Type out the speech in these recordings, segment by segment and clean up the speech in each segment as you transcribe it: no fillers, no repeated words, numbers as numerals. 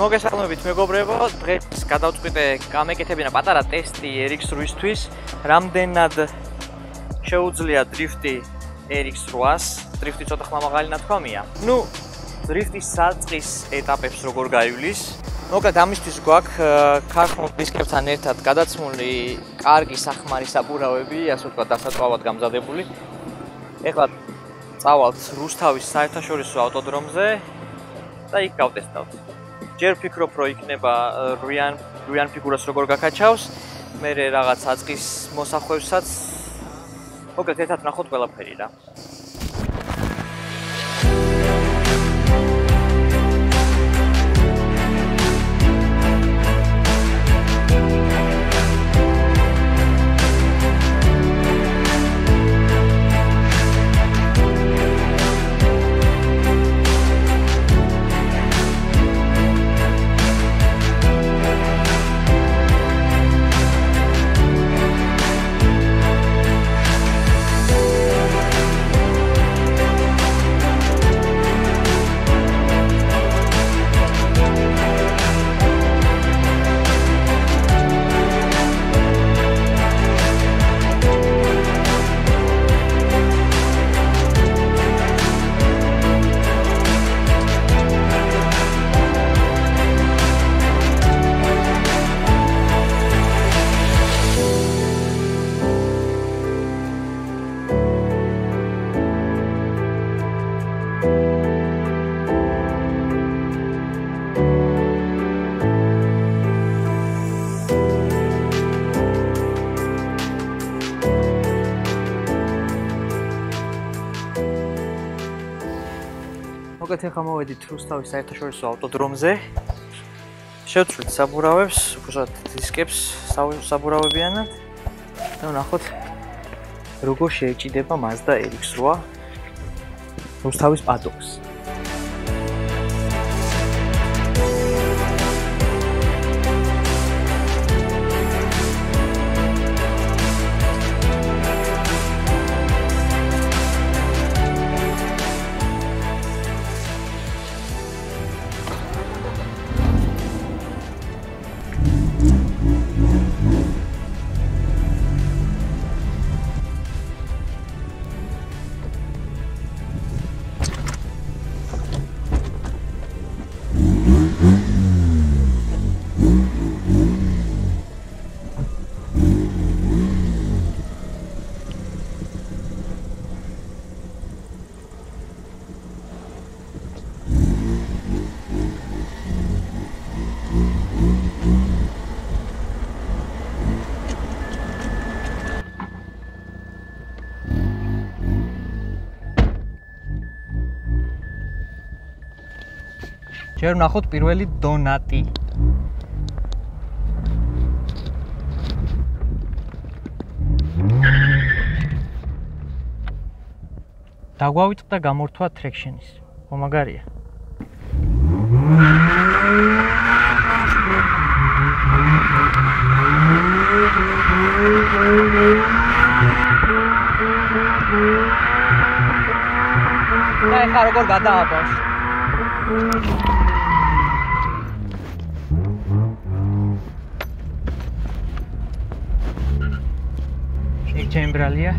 მოგესალმებით მეგობრებო, დღეს გადავწყვიტე გამეკეთებინა პატარა ტესტი RX8-ისთვის, რამდენად შეუძლია დრიფტი RX8-ს, დრიფტი ცოტა ხმამაღალი ნათქვამია. ნუ, დრიფტის საწყის ეტაპებს როგორ გაივლის. მოკლედ ამისთვის გვაქვს ქარხნულ დისკებთან ერთად გადაცმული კარგი სახმარი საბურავები, ასე ვთქვათ, დასაწვავად გამზადებული. ეხლა წავალთ რუსთავის საერთაშორისო ავტოდრომზე და იქ გავტესტავთ. ჯერ ვფიქრობ, რომ იქნება რვიან ფიგურას როგორ გაკაჩავს, მერე რაღაც აწყის მოსახვევსაც. მოკლედ ერთად ვნახოთ ყველაფერი რა. მოკლედ ახლა მოვედით რუსთავის საერთაშორისო ავტოდრომზე. შევცვლით საბურავებს, უბრალოდ დისკებს საბურავებიანად და ვნახოთ როგორ შეეჭიდება Mazda RX8 რუსთავის პადოქს. ჯერ ვნახოთ პირველი დონატი. დაგვავიწყდა გამორთვა ტრექშენის. მომაგარია. და ეხლა როგორ გადააბავს? ჩემბრალია.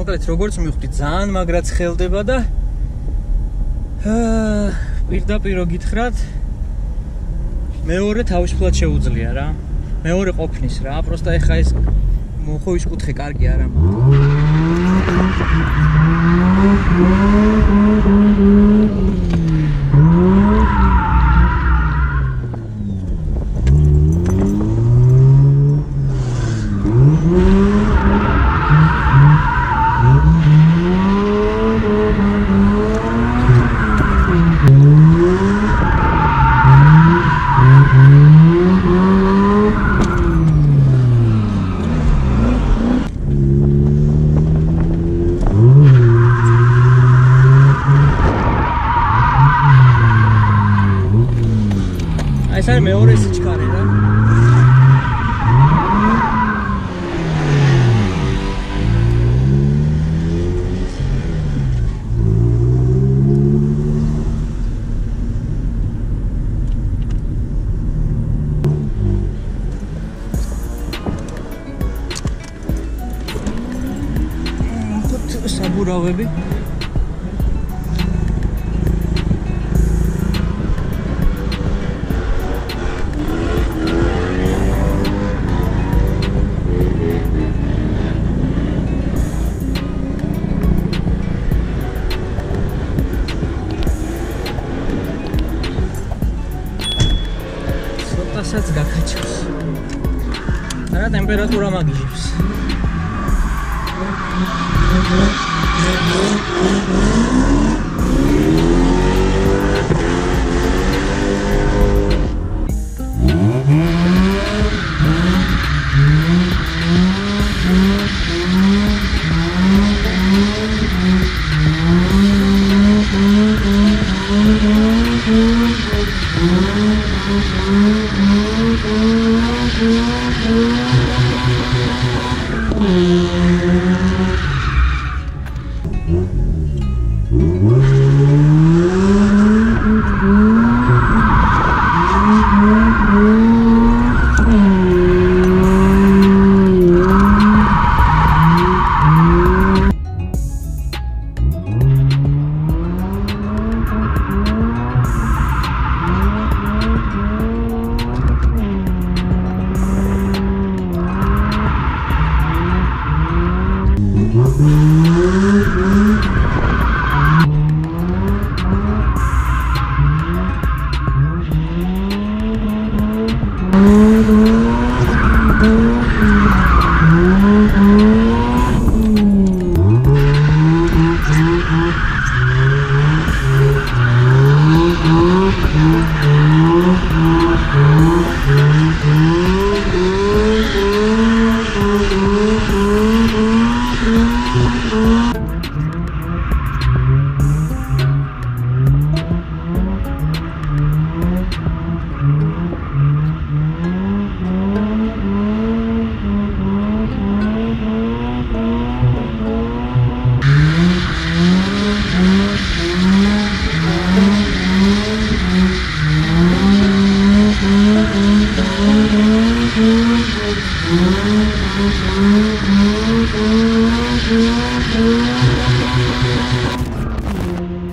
მოკლედ როგორც მივხვდი ძალიან მაგრაც ხელდება და პირდაპირ გითხრათ მეორე თავისუფლად შეუძლია რა მეორე ყოფნის რა просто ეხა ეს მოხო ის კუთხე კარგი არა ეს არის მეორე სიჩქარე რა საბურავები ცოტასაც გაკაჩავს. რა ტემპერატურა მაგიჟებს.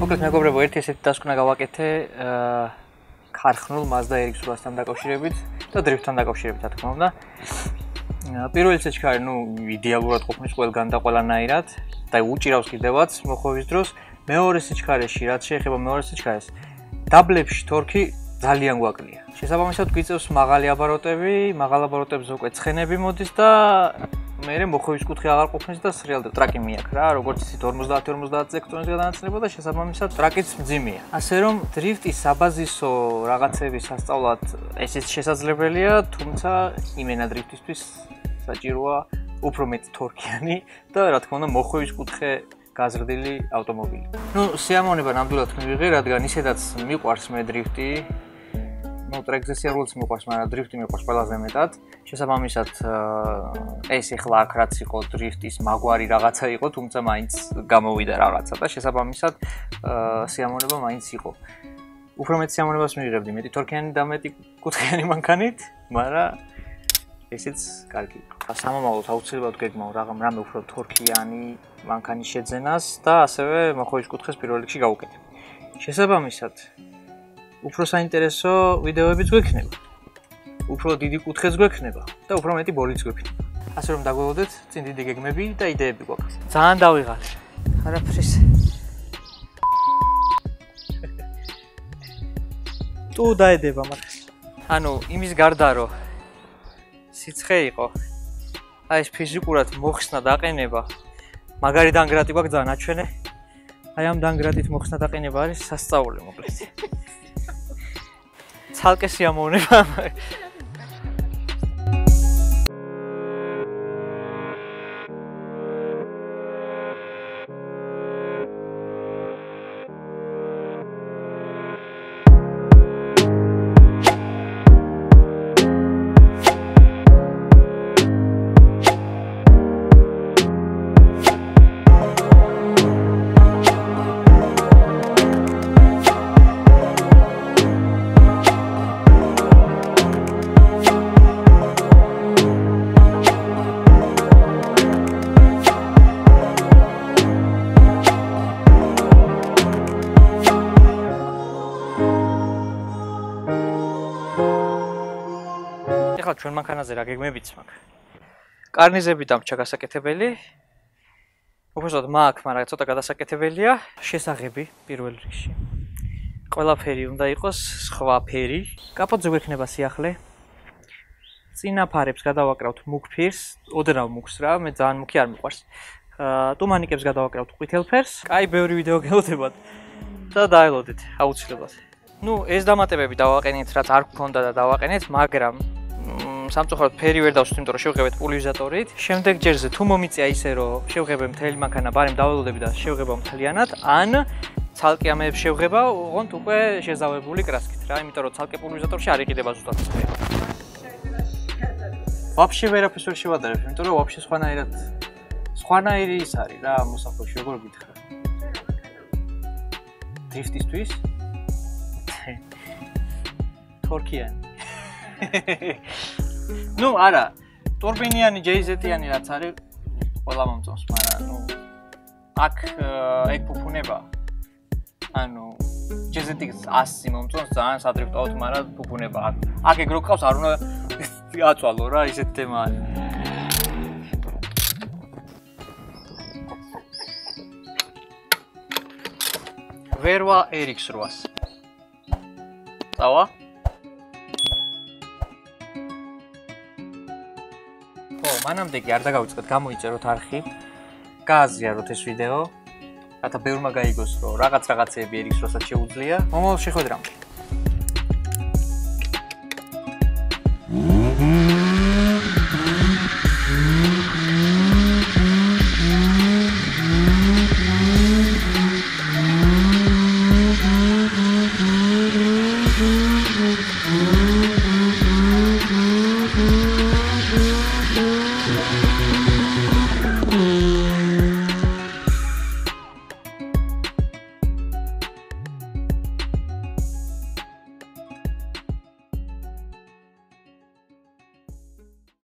მოკლედ მეგობრებო, ერთი ესეთი დასკვნა გავაკეთე ქარხნულ Mazda RX-800-თან დაკავშირებით და დრიფტთან დაკავშირებით, რა თქმა უნდა. პირველი სიჩქარე, იდეალურად ყოფნის ყველგან და ყველანაირად და უჭირავს კიდევაც მოხვევის დროს. მეორე სიჩქარეში, რაც შეეხება მეორე სიჩქარეს, დაბლებში თორქი ძალიან გვაკლია. შესაბამისად გვიწევს მაღალი აბაროტები, მაღალ აბაროტებზე უკვე ცხენები მოდის და მერე მოხვევის კუთხე აღარ ყოფნის და სრიალდება. ტრაკი მიაქვს რა, როგორც იცით 50-50 წექტონის გადანაცვლება და შესაბამისად ტრაკიც მძიმეა. ასე რომ დრიფტის საბაზისო რაღაცების სასწავლად ესეც შესაძლებელია, თუმცა იმენა დრიფტისთვის საჭიროა უფრო მეტ თორქიანი და რა თქმა უნდა მოხვევის კუთხე გაზრდილი ავტომობილი. სიამოვნება ნამდვილად მივიღე, რადგან ისედაც მიყვარს მე დრიფტი. ტრეკზე სიარულიც მიყვარს, მაგრამ დრიფტი მიყვარს ყველაზე მეტად. შესაბამისად ეს ეხლა აქ რაც იყო დრიფტის მაგვარი რაღაცა იყო, თუმცა მაინც გამოვიდა რაღაცა და შესაბამისად სიამოვნება მაინც იყო. უფრო მეტ სიამოვნებას მივიღებდი მეტი თორქიანი და მეტი კუთხიანი მანქანით, მაგრამ ესეც კარგი იყო. სამომავლოდ აუცილებლად გეგმავ რამე უფრო თორქიანი მანქანის შეძენას და ასევე მოხვევის კუთხეს პირველ რიგში გავუკეთებ. შესაბამისად უფრო საინტერესო ვიდეოებიც გვექნება. უფრო დიდი კუთხეც გვექნება და უფრო მეტი ბოლიც გვექნება. ასე რომ დაგველოდეთ, წინ დიდი გეგმები და იდეები გვაქვს. ძალიან დავიღალე. არაფრის. თუ დაედება მაგრამ. ანუ იმის გარდა რომ სიცხე იყო. აი ეს ფიზიკურად მოხსნა დაყენება. მაგარი დანგრატი გვაქვს ძალიან აჩვენე. აი ამ დანგრატით მოხსნა დაყენება არის სასწაული მოკლედ. ცალკე სიამოვნება. ეხლა ჩვენ მანქანაზე რა გეგმებიც მაქვს. კარნიზები დამრჩა გასაკეთებელი. უბრალოდ მაქვს, მაგრამ ცოტა გადასაკეთებელია. შესაღები პირველ რიგში. ყველაფერი უნდა იყოს სხვა ფერი. კაპოტზე გვექნება სიახლე. წინა ფარებს გადავაკრავთ მუქ ფერს, ოდნავ მუქს რა, მე ძალიან მუქი არ მიყვარს. ტუმანიკებს გადავაკრავთ ყვითელ ფერს. კაი, ბევრი ვიდეო გელოდებათ და დაელოდეთ აუცილებლად. ეს დამატებები დავაყენეთ, რაც არ გქონდა და დავაყენეთ, მაგრამ სამწუხაროდ ფერი ვერ დავსვით, იმიტომ რომ შევღებეთ პულვერიზატორით. შემდეგ ჯერზე თუ მომიწია ისე რომ შევღებე მთელი მანქანა, ბარემ დაველოდები და შევღება მთლიანად, ან ცალკე ამებს შევღება, ოღონდ უკვე შეზავებული კრასკით რა, იმიტომ რომ ცალკე პულვერიზატორში არ იყიდება ზუსტად ცხე. ვაფშე ვერაფერს ვერ შევადარებ, იმიტომ რომ ვაფშე სხვანაირი ის არის რა, მოსახლეში როგორ გითხრა. დრიფტისთვის თორქიანი. არა, ტურბინიანი, ჯეიზეტიანი რაც არის, ყველა მომწონს, მაგრამ აქ ეგ ფუფუნება. ანუ ჯეიზეტის 100 მომწონს ძალიან სადრიფტოოდ, მაგრამ ფუფუნება აქ. აქ ეგ რო გყავს, არ უნდა აწვალო რა, ისეთი თემა არის. ვერვა RX-800. წავა? მანამდე კი არ დაგავიწყეთ, გამოიწეროთ არხი, გააზიაროთ ეს ვიდეო, რათა ბევრმა გაიგოს, რომ რაღაცეები RX-800-საც შეუძლია. მომავალ შეხვედრამდე.